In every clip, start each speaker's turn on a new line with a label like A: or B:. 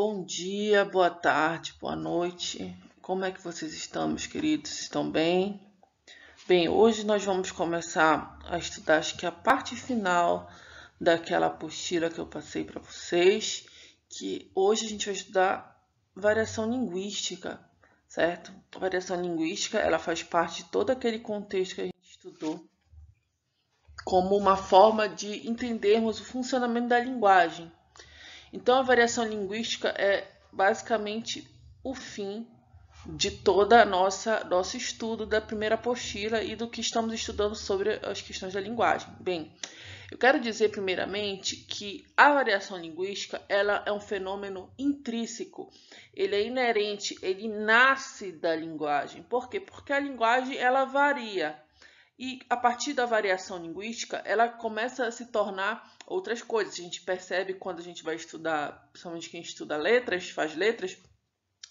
A: Bom dia, boa tarde, boa noite. Como é que vocês estão, meus queridos? Estão bem? Bem, hoje nós vamos começar a estudar, acho que a parte final daquela apostila que eu passei para vocês, que hoje a gente vai estudar variação linguística, certo? A variação linguística, ela faz parte de todo aquele contexto que a gente estudou, como uma forma de entendermos o funcionamento da linguagem. Então, a variação linguística é basicamente o fim de toda a nosso estudo da primeira apostila e do que estamos estudando sobre as questões da linguagem. Bem, eu quero dizer primeiramente que a variação linguística ela é um fenômeno intrínseco, ele é inerente, ele nasce da linguagem. Por quê? Porque a linguagem ela varia. E a partir da variação linguística, ela começa a se tornar outras coisas. A gente percebe quando a gente vai estudar, principalmente quem estuda letras, faz letras,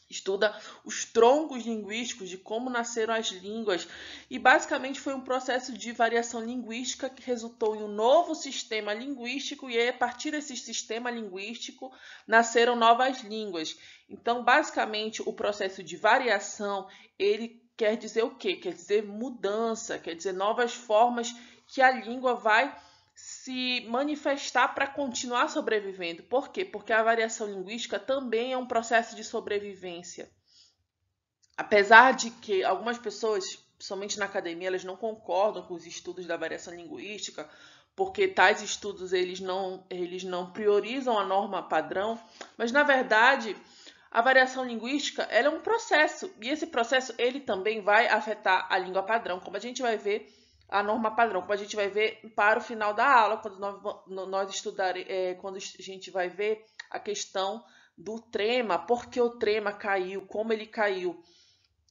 A: estuda os troncos linguísticos de como nasceram as línguas. E basicamente foi um processo de variação linguística que resultou em um novo sistema linguístico, e aí, a partir desse sistema linguístico nasceram novas línguas. Então, basicamente, o processo de variação, ele quer dizer o quê? Quer dizer mudança, quer dizer novas formas que a língua vai se manifestar para continuar sobrevivendo. Por quê? Porque a variação linguística também é um processo de sobrevivência. Apesar de que algumas pessoas, somente na academia, elas não concordam com os estudos da variação linguística, porque tais estudos eles não priorizam a norma padrão, mas na verdade a variação linguística ela é um processo, e esse processo ele também vai afetar a língua padrão, como a gente vai ver a norma padrão, como a gente vai ver para o final da aula, quando nós estudaremos, quando a gente vai ver a questão do trema, por que o trema caiu, como ele caiu.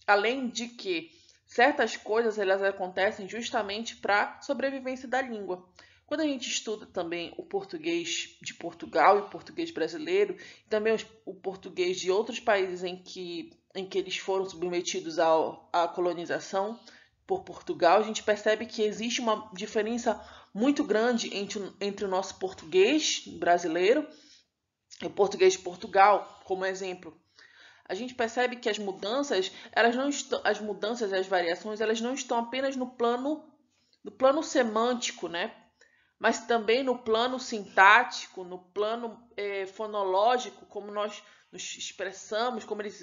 A: Além de que certas coisas elas acontecem justamente para a sobrevivência da língua. Quando a gente estuda também o português de Portugal e o português brasileiro, e também o português de outros países em que eles foram submetidos à colonização por Portugal, a gente percebe que existe uma diferença muito grande entre o nosso português brasileiro e o português de Portugal, como exemplo. A gente percebe que as mudanças, as variações, elas não estão apenas no plano semântico, né? Mas também no plano sintático, no plano fonológico, como nós nos expressamos, como eles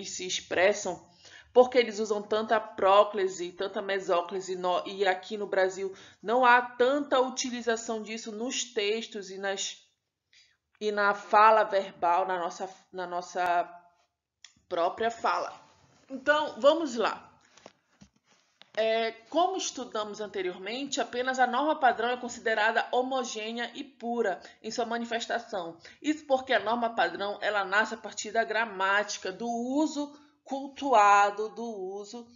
A: se expressam, porque eles usam tanta próclise, tanta mesóclise, e aqui no Brasil não há tanta utilização disso nos textos e na fala verbal, na nossa própria fala. Então, vamos lá. Como estudamos anteriormente, apenas a norma padrão é considerada homogênea e pura em sua manifestação. Isso porque a norma padrão ela nasce a partir da gramática, do uso cultuado, do uso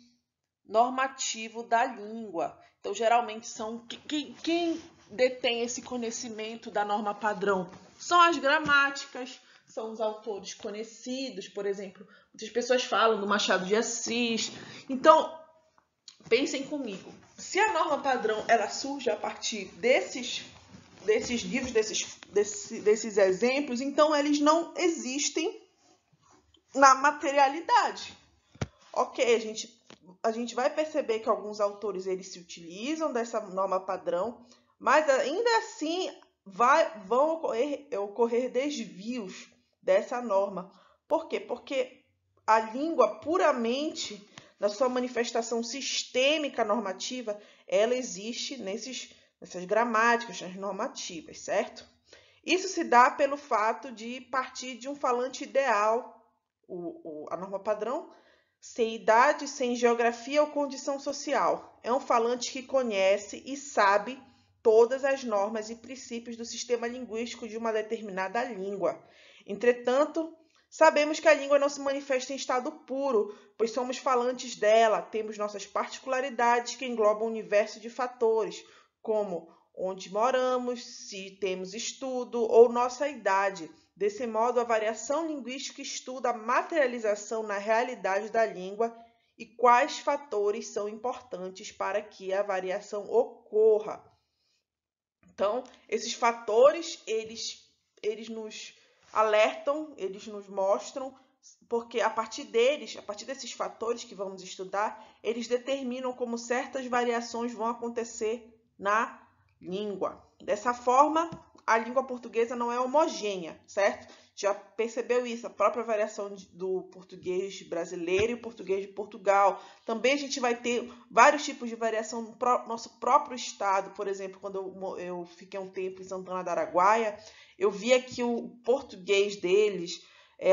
A: normativo da língua. Então, geralmente, são quem detém esse conhecimento da norma padrão são as gramáticas, são os autores conhecidos, por exemplo. Muitas pessoas falam do Machado de Assis. Então, pensem comigo, se a norma padrão ela surge a partir desses livros, desses exemplos, então eles não existem na materialidade. Ok, a gente vai perceber que alguns autores eles se utilizam dessa norma padrão, mas ainda assim vão ocorrer desvios dessa norma. Por quê? Porque a língua puramente, na sua manifestação sistêmica normativa, ela existe nessas gramáticas, nas normativas, certo? Isso se dá pelo fato de partir de um falante ideal, a norma padrão, sem idade, sem geografia ou condição social. É um falante que conhece e sabe todas as normas e princípios do sistema linguístico de uma determinada língua. Entretanto, sabemos que a língua não se manifesta em estado puro, pois somos falantes dela, temos nossas particularidades que englobam um universo de fatores, como onde moramos, se temos estudo ou nossa idade. Desse modo, a variação linguística estuda a materialização na realidade da língua e quais fatores são importantes para que a variação ocorra. Então, esses fatores, eles nos
B: alertam, eles nos mostram, porque a partir desses fatores que vamos estudar, eles determinam como certas variações vão acontecer na língua. Dessa forma, a língua portuguesa não é homogênea, certo? Já percebeu isso? A própria variação do português brasileiro e o português de Portugal. Também a gente vai ter vários tipos de variação no nosso próprio estado. Por exemplo, quando eu fiquei um tempo em Santana do Araguaia, eu via que o português deles,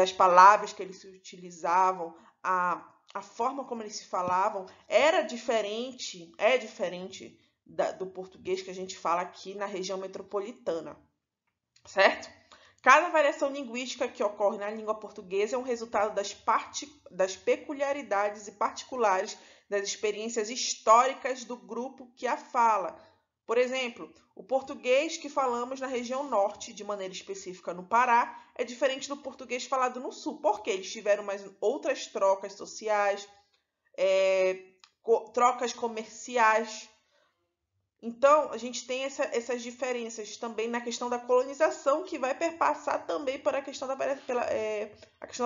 B: as palavras que eles utilizavam, a forma como eles se falavam, é diferente do português que a gente fala aqui na região metropolitana, certo? Cada variação linguística que ocorre na língua portuguesa é um resultado das peculiaridades e particulares das experiências históricas do grupo que a fala. Por exemplo, o português que falamos na região norte, de maneira específica no Pará, é diferente do português falado no sul, porque eles tiveram mais outras trocas sociais, trocas comerciais. Então, a gente tem essas diferenças também na questão da colonização, que vai perpassar também por a questão da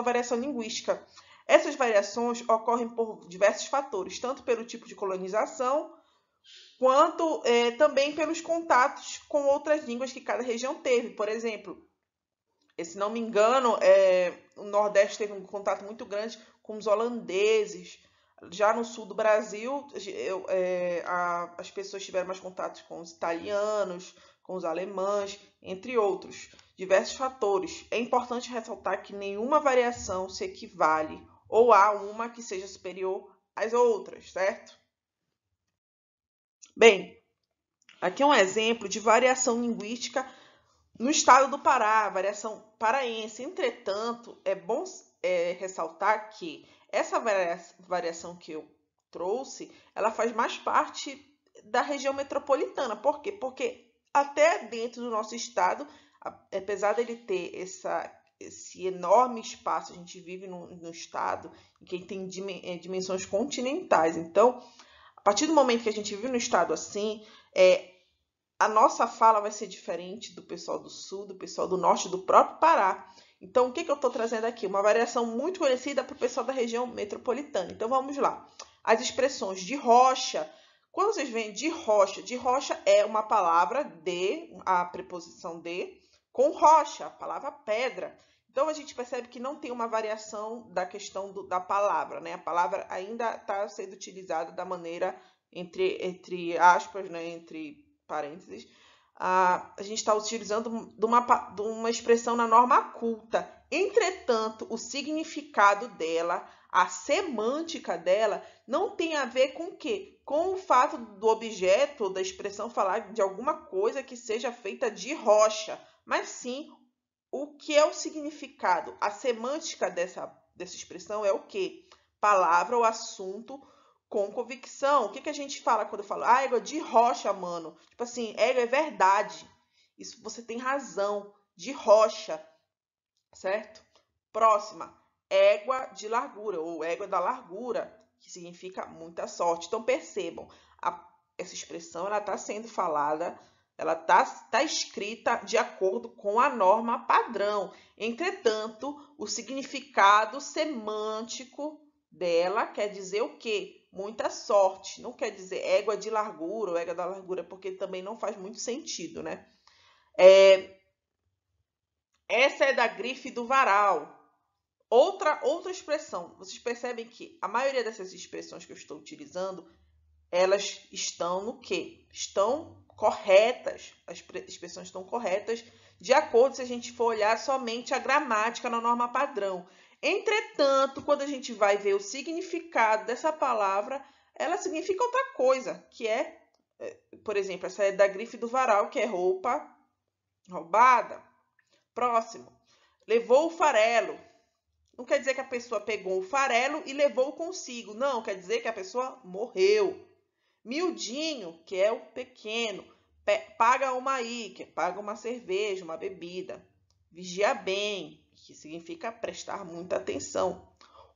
B: variação linguística. Essas variações ocorrem por diversos fatores, tanto pelo tipo de colonização, quanto também pelos contatos com outras línguas que cada região teve. Por exemplo, se não me engano, o Nordeste teve um contato muito grande com os holandeses. Já no sul do Brasil, as pessoas tiveram mais contatos com os italianos, com os alemães, entre outros. Diversos fatores. É importante ressaltar que nenhuma variação se equivale ou há uma que seja superior às outras, certo? Bem, aqui é um exemplo de variação linguística no estado do Pará, a variação paraense. Entretanto, é bom ressaltar que essa variação que eu trouxe, ela faz mais parte da região metropolitana. Por quê? Porque até dentro do nosso estado, apesar dele ter esse enorme espaço, a gente vive no estado que tem dimensões continentais. Então, a partir do momento que a gente vive no estado assim, a nossa fala vai ser diferente do pessoal do sul, do pessoal do norte, do próprio Pará. Então, o que eu estou trazendo aqui? Uma variação muito conhecida para o pessoal da região metropolitana. Então, vamos lá. As expressões de rocha. Quando vocês veem de rocha é uma palavra de, a preposição de, com rocha, a palavra pedra. Então, a gente percebe que não tem uma variação da questão da palavra, né? A palavra ainda está sendo utilizada da maneira, entre aspas, né? Entre parênteses, a gente está utilizando de uma expressão na norma culta. Entretanto, o significado dela, a semântica dela, não tem a ver com o quê? Com o fato do objeto ou da expressão falar de alguma coisa que seja feita de rocha, mas sim o que é o significado. A semântica dessa expressão é o quê? Palavra ou assunto com convicção. O que a gente fala quando eu falo, égua de rocha, mano? Tipo assim, égua é verdade. Isso você tem razão. De rocha, certo? Próxima, égua de largura, ou égua da largura, que significa muita sorte. Então, percebam, essa expressão está sendo falada, ela tá escrita de acordo com a norma padrão. Entretanto, o significado semântico dela quer dizer o quê? Muita sorte. Não quer dizer égua de largura ou égua da largura, porque também não faz muito sentido, né? Essa é da grife do varal. Outra expressão. Vocês percebem que a maioria dessas expressões que eu estou utilizando, elas estão no quê? Estão corretas. As expressões estão corretas de acordo se a gente for olhar somente a gramática na norma padrão. Entretanto, quando a gente vai ver o significado dessa palavra, ela significa outra coisa, que é, por exemplo, essa é da grife do varal, que é roupa roubada. Próximo. Levou o farelo. Não quer dizer que a pessoa pegou o farelo e levou consigo. Não, quer dizer que a pessoa morreu. Miudinho, que é o pequeno, paga uma íquia, paga uma cerveja, uma bebida. Vigia bem, que significa prestar muita atenção.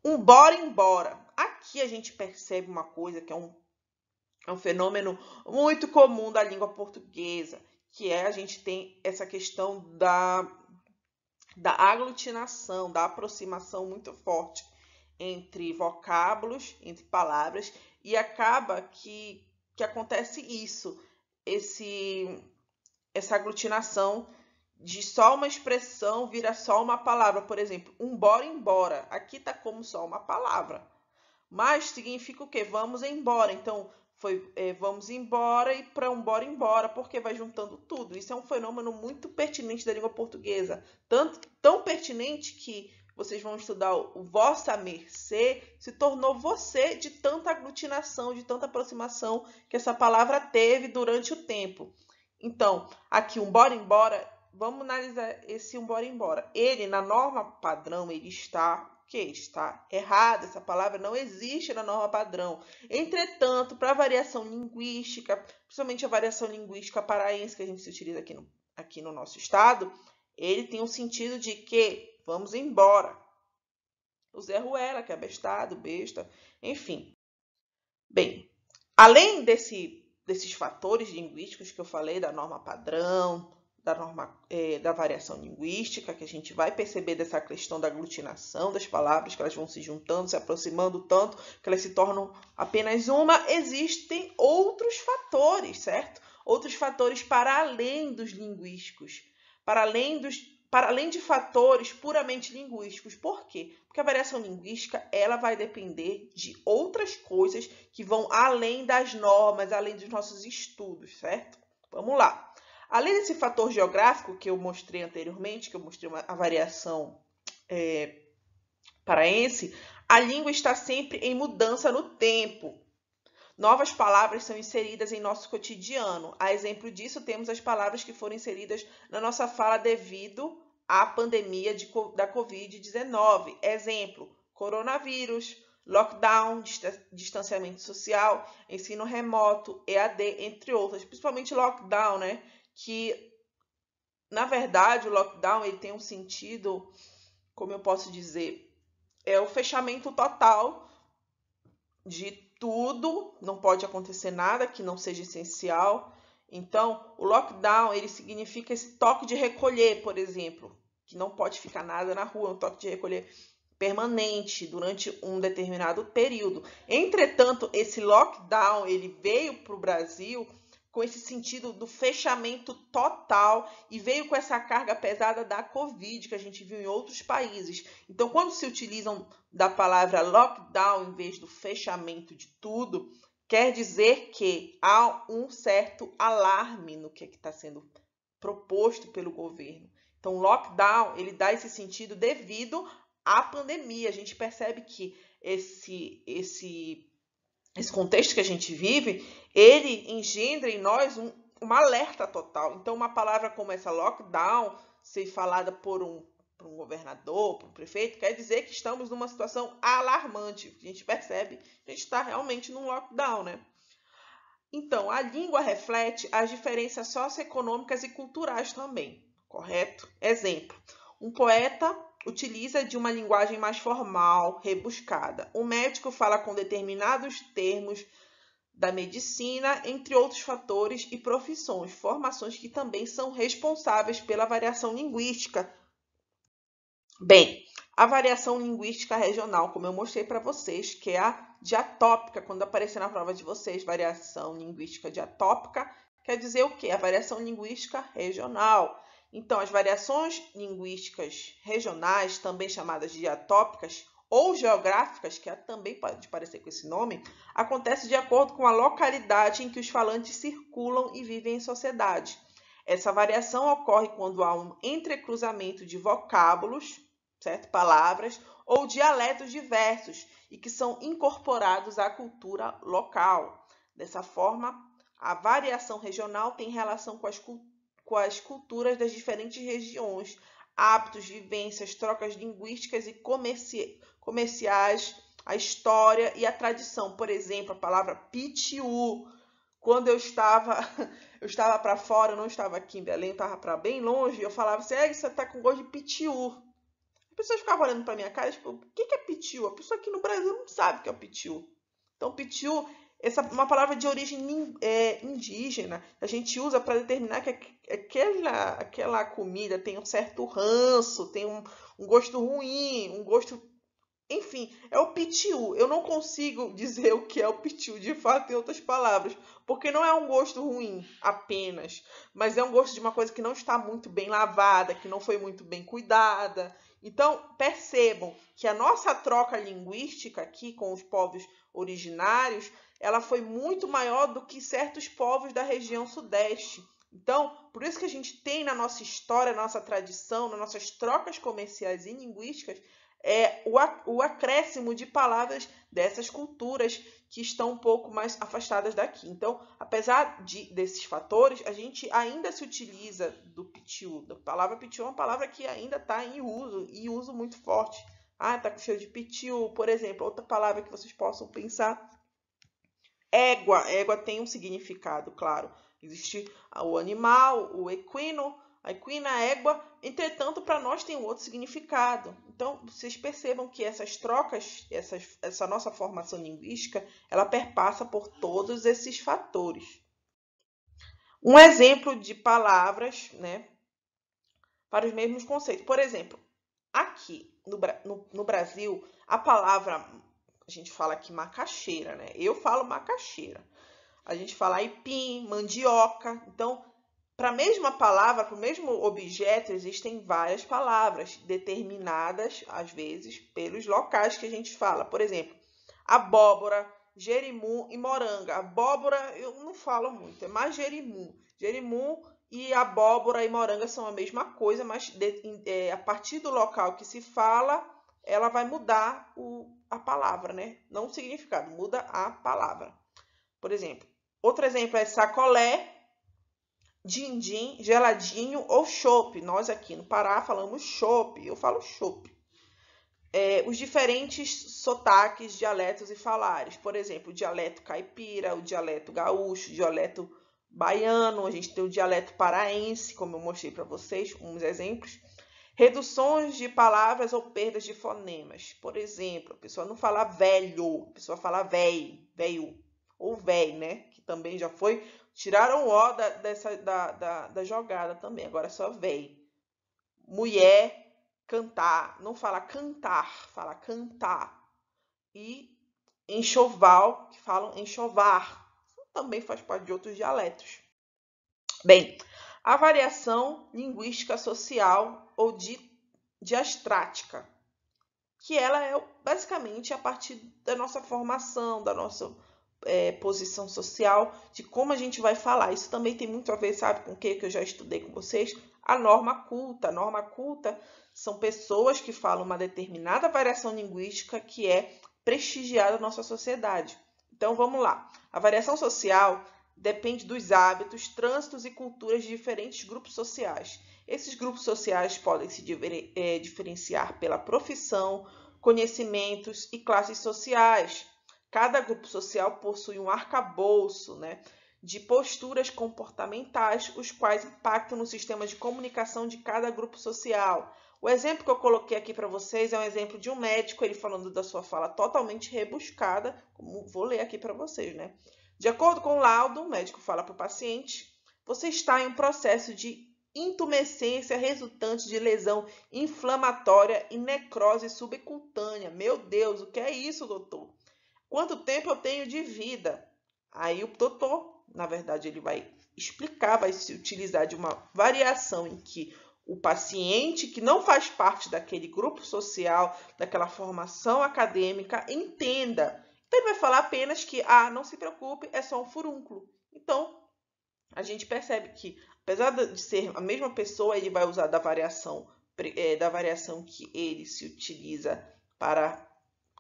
B: Um bora embora. Aqui a gente percebe uma coisa que é um fenômeno muito comum da língua portuguesa, que é a gente tem essa questão da aglutinação, da aproximação muito forte entre vocábulos, entre palavras, e acaba que acontece isso, essa aglutinação de só uma expressão vira só uma palavra. Por exemplo, um bora embora. Aqui está como só uma palavra. Mas significa o quê? Vamos embora. Então, vamos embora e para um bora embora, porque vai juntando tudo. Isso é um fenômeno muito pertinente da língua portuguesa. Tão pertinente que vocês vão estudar o vossa mercê, se tornou você de tanta aglutinação, de tanta aproximação que essa palavra teve durante o tempo. Então, aqui um bora embora, vamos analisar esse um bora embora. Ele, na norma padrão, ele está errado. Essa palavra não existe na norma padrão. Entretanto, para a variação linguística, principalmente a variação linguística paraense que a gente se utiliza aqui no nosso estado, ele tem um sentido de que vamos embora. O Zé Ruela, que é abestado, besta, enfim. Bem, além desses fatores linguísticos que eu falei, da norma padrão, da variação linguística, que a gente vai perceber dessa questão da aglutinação das palavras, que elas vão se juntando, se aproximando tanto, que elas se tornam apenas uma, existem outros fatores, certo? Outros fatores para além dos linguísticos, para além de fatores puramente linguísticos. Por quê? Porque a variação linguística ela vai depender de outras coisas que vão além das normas, além dos nossos estudos, certo? Vamos lá. Além desse fator geográfico que eu mostrei anteriormente, que eu mostrei a variação paraense, a língua está sempre em mudança no tempo. Novas palavras são inseridas em nosso cotidiano. A exemplo disso, temos as palavras que foram inseridas na nossa fala devido à pandemia da Covid-19. Exemplo, coronavírus, lockdown, distanciamento social, ensino remoto, EAD, entre outras. Principalmente lockdown, né? Que, na verdade, o lockdown ele tem um sentido, como eu posso dizer, é o fechamento total de tudo, não pode acontecer nada que não seja essencial. Então, o lockdown ele significa esse toque de recolher, por exemplo, que não pode ficar nada na rua, um toque de recolher permanente durante um determinado período. Entretanto, esse lockdown ele veio para o Brasil com esse sentido do fechamento total e veio com essa carga pesada da Covid que a gente viu em outros países. Então, quando se utilizam da palavra lockdown em vez do fechamento de tudo, quer dizer que há um certo alarme no que está sendo proposto pelo governo. Então, lockdown ele dá esse sentido devido à pandemia. A gente percebe que esse contexto que a gente vive, ele engendra em nós um alerta total. Então, uma palavra como essa lockdown, ser falada por um governador, por um prefeito, quer dizer que estamos numa situação alarmante. A gente percebe que a gente está realmente num lockdown, né? Então, a língua reflete as diferenças socioeconômicas e culturais também, correto? Exemplo, um poeta utiliza de uma linguagem mais formal, rebuscada. Um médico fala com determinados termos da medicina, entre outros fatores e profissões, formações que também são responsáveis pela variação linguística. Bem, a variação linguística regional, como eu mostrei para vocês, que é a diatópica, quando aparecer na prova de vocês, variação linguística diatópica, quer dizer o quê? A variação linguística regional. Então, as variações linguísticas regionais, também chamadas de diatópicas ou geográficas, que também pode parecer com esse nome, acontecem de acordo com a localidade em que os falantes circulam e vivem em sociedade. Essa variação ocorre quando há um entrecruzamento de vocábulos, certo? Palavras ou dialetos diversos e que são incorporados à cultura local. Dessa forma, a variação regional tem relação com as culturas das diferentes regiões, hábitos, vivências, trocas linguísticas e comerciais, a história e a tradição. Por exemplo, a palavra pitiu. Quando eu estava para fora, eu não estava aqui em Belém, eu estava para bem longe, eu falava assim, você está com gosto de pitiu. As pessoas ficavam olhando para minha cara, tipo, o que é pitiu? A pessoa aqui no Brasil não sabe o que é o pitiu. Então, pitiu essa é uma palavra de origem indígena. A gente usa para determinar que aquela comida tem um certo ranço, tem um gosto ruim, um gosto... Enfim, é o pitiu. Eu não consigo dizer o que é o pitiu, de fato, em outras palavras, porque não é um gosto ruim apenas, mas é um gosto de uma coisa que não está muito bem lavada, que não foi muito bem cuidada. Então, percebam que a nossa troca linguística aqui com os povos originários, ela foi muito maior do que certos povos da região sudeste. Então, por isso que a gente tem na nossa história, na nossa tradição, nas nossas trocas comerciais e linguísticas, o acréscimo de palavras dessas culturas que estão um pouco mais afastadas daqui. Então, apesar desses fatores, a gente ainda se utiliza do pitiu. A palavra pitiu é uma palavra que ainda está em uso, e uso muito forte. Ah, tá com cheiro de pitiu, por exemplo. Outra palavra que vocês possam pensar, égua. Égua tem um significado, claro. Existe o animal, o equino, a equina, a égua, entretanto, para nós tem um outro significado. Então, vocês percebam que essas trocas, essa nossa formação linguística, ela perpassa por todos esses fatores. Um exemplo de palavras, né, para os mesmos conceitos. Por exemplo, aqui no Brasil, a palavra, a gente fala aqui macaxeira, né? Eu falo macaxeira. A gente fala aipim, mandioca. Então, para a mesma palavra, para o mesmo objeto, existem várias palavras determinadas, às vezes, pelos locais que a gente fala. Por exemplo, abóbora, jerimum e moranga. Abóbora eu não falo muito, é mais jerimum. Jerimum e abóbora e moranga são a mesma coisa, mas a partir do local que se fala, ela vai mudar a palavra, né? Não o significado, muda a palavra. Por exemplo, outro exemplo é sacolé, din-din, geladinho ou chopp. Nós aqui no Pará falamos chopp, eu falo chopp. Os diferentes sotaques, dialetos e falares. Por exemplo, o dialeto caipira, o dialeto gaúcho, o dialeto baiano, a gente tem o dialeto paraense, como eu mostrei para vocês, uns exemplos. Reduções de palavras ou perdas de fonemas. Por exemplo, a pessoa não fala velho, a pessoa fala véi, veio, ou véi, né? Que também já foi. Tiraram o O da jogada também, agora é só véi. Mulher, cantar, não fala cantar, fala cantar. E enxoval, que falam enxovar, também faz parte de outros dialetos. Bem, a variação linguística social ou diastrática, que ela é basicamente a partir da nossa formação, da nossa posição social, de como a gente vai falar. Isso também tem muito a ver, sabe, com o que eu já estudei com vocês? A norma culta. A norma culta são pessoas que falam uma determinada variação linguística que é prestigiada na nossa sociedade. Então, vamos lá. A variação social depende dos hábitos, trânsitos e culturas de diferentes grupos sociais. Esses grupos sociais podem se diferenciar pela profissão, conhecimentos e classes sociais. Cada grupo social possui um arcabouço, né, de posturas comportamentais, os quais impactam no sistema de comunicação de cada grupo social. O exemplo que eu coloquei aqui para vocês é um exemplo de um médico, ele falando da sua fala totalmente rebuscada, como vou ler aqui para vocês, né? De acordo com o laudo, o médico fala para o paciente: você está em um processo de intumescência resultante de lesão inflamatória e necrose subcutânea. Meu Deus, o que é isso, doutor? Quanto tempo eu tenho de vida? Aí o doutor, na verdade, ele vai explicar, vai se utilizar de uma variação em que o paciente que não faz parte daquele grupo social, daquela formação acadêmica, entenda. Então, ele vai falar apenas que, não se preocupe, é só um furúnculo. Então, a gente percebe que, apesar de ser a mesma pessoa, ele vai usar da variação que ele se utiliza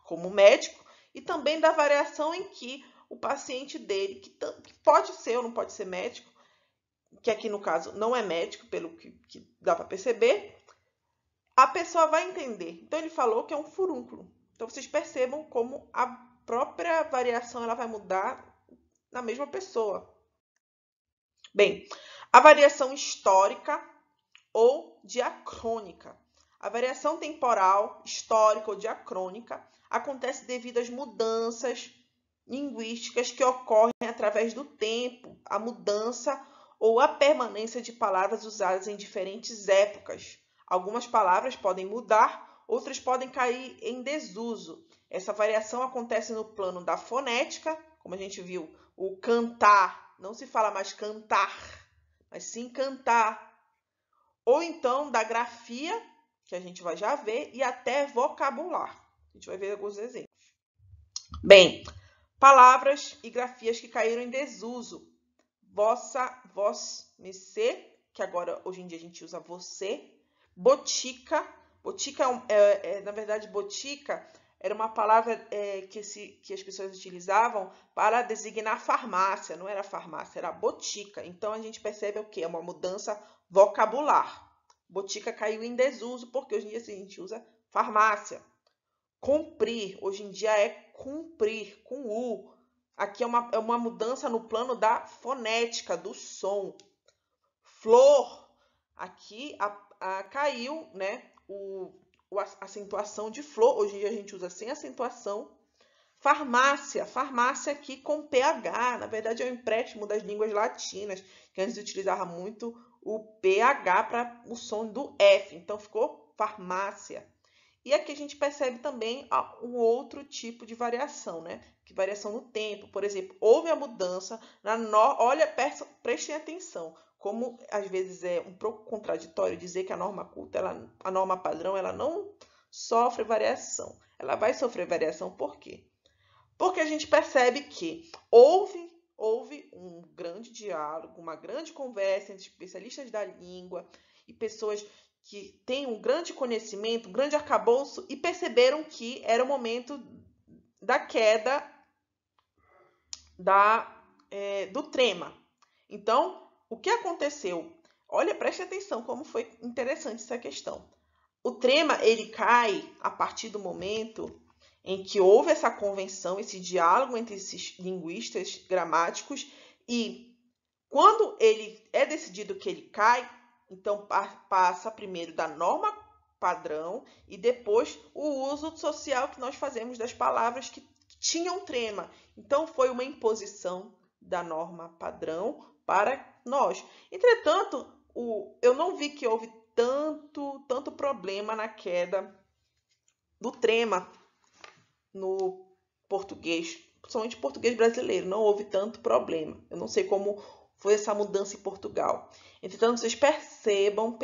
B: como médico, e também da variação em que o paciente dele, que pode ser ou não pode ser médico, que aqui no caso não é médico, pelo que dá para perceber, a pessoa vai entender. Então, ele falou que é um furúnculo. Então, vocês percebam como a própria variação ela vai mudar na mesma pessoa. Bem, a variação histórica ou diacrônica. A variação temporal, histórica ou diacrônica acontece devido às mudanças linguísticas que ocorrem através do tempo, a mudança ou a permanência de palavras usadas em diferentes épocas. Algumas palavras podem mudar, outras podem cair em desuso. Essa variação acontece no plano da fonética, como a gente viu, o cantar, não se fala mais cantar, mas sim cantar. Ou então da grafia, que a gente vai já ver, e até vocabular. A gente vai ver alguns exemplos. Bem, palavras e grafias que caíram em desuso. Vossa, vós, mecê, que agora hoje em dia a gente usa você. Botica. Botica, na verdade, botica era uma palavra que as pessoas utilizavam para designar farmácia. Não era farmácia, era botica. Então, a gente percebe o quê? É uma mudança vocabular. Botica caiu em desuso, porque hoje em dia a gente usa farmácia. Cumprir, hoje em dia é cumprir, com U. Aqui é uma mudança no plano da fonética, do som. Flor, aqui caiu, né, a acentuação de flor. Hoje em dia a gente usa sem acentuação. Farmácia, farmácia aqui com PH. Na verdade é um empréstimo das línguas latinas, que antes utilizava muito o PH para o som do F. Então ficou farmácia. E aqui a gente percebe também um outro tipo de variação, né? Que variação no tempo. Por exemplo, houve a mudança olha, prestem atenção. Como às vezes é um pouco contraditório dizer que a norma culta, a norma padrão, ela não sofre variação. Ela vai sofrer variação por quê? Porque a gente percebe que houve um grande diálogo, uma grande conversa entre especialistas da língua e pessoas que têm um grande conhecimento, um grande arcabouço, e perceberam que era o momento da queda do trema. Então, o que aconteceu? Olha, preste atenção como foi interessante essa questão. O trema, ele cai a partir do momento em que houve essa convenção, esse diálogo entre esses linguistas gramáticos, e quando ele é decidido que ele cai, então passa primeiro da norma padrão e depois o uso social que nós fazemos das palavras que tinham trema. Então foi uma imposição da norma padrão para nós. Entretanto, eu não vi que houve tanto problema na queda do trema no português, principalmente português brasileiro, não houve tanto problema. Eu não sei como foi essa mudança em Portugal. Entretanto, vocês percebam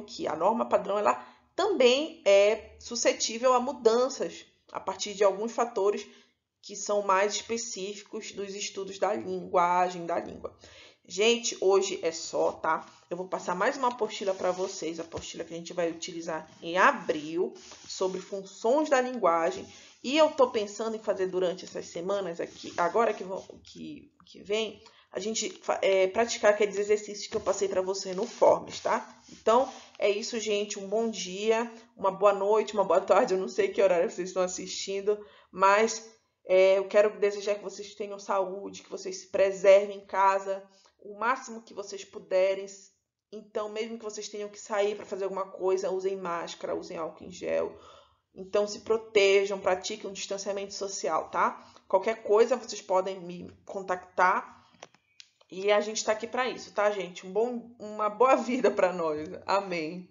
B: que a norma padrão ela também é suscetível a mudanças a partir de alguns fatores que são mais específicos dos estudos da linguagem, da língua. Gente, hoje é só, tá? Eu vou passar mais uma apostila para vocês, a apostila que a gente vai utilizar em abril, sobre funções da linguagem. E eu tô pensando em fazer durante essas semanas aqui, agora que vem, a gente praticar aqueles exercícios que eu passei para você no Forms, tá? Então, é isso, gente. Um bom dia, uma boa noite, uma boa tarde. Eu não sei que horário vocês estão assistindo, mas eu quero desejar que vocês tenham saúde, que vocês se preservem em casa o máximo que vocês puderem. Então, mesmo que vocês tenham que sair para fazer alguma coisa, usem máscara, usem álcool em gel. Então, se protejam, pratiquem um distanciamento social, tá? Qualquer coisa, vocês podem me contactar. E a gente está aqui para isso, tá, gente? Uma boa vida para nós. Amém.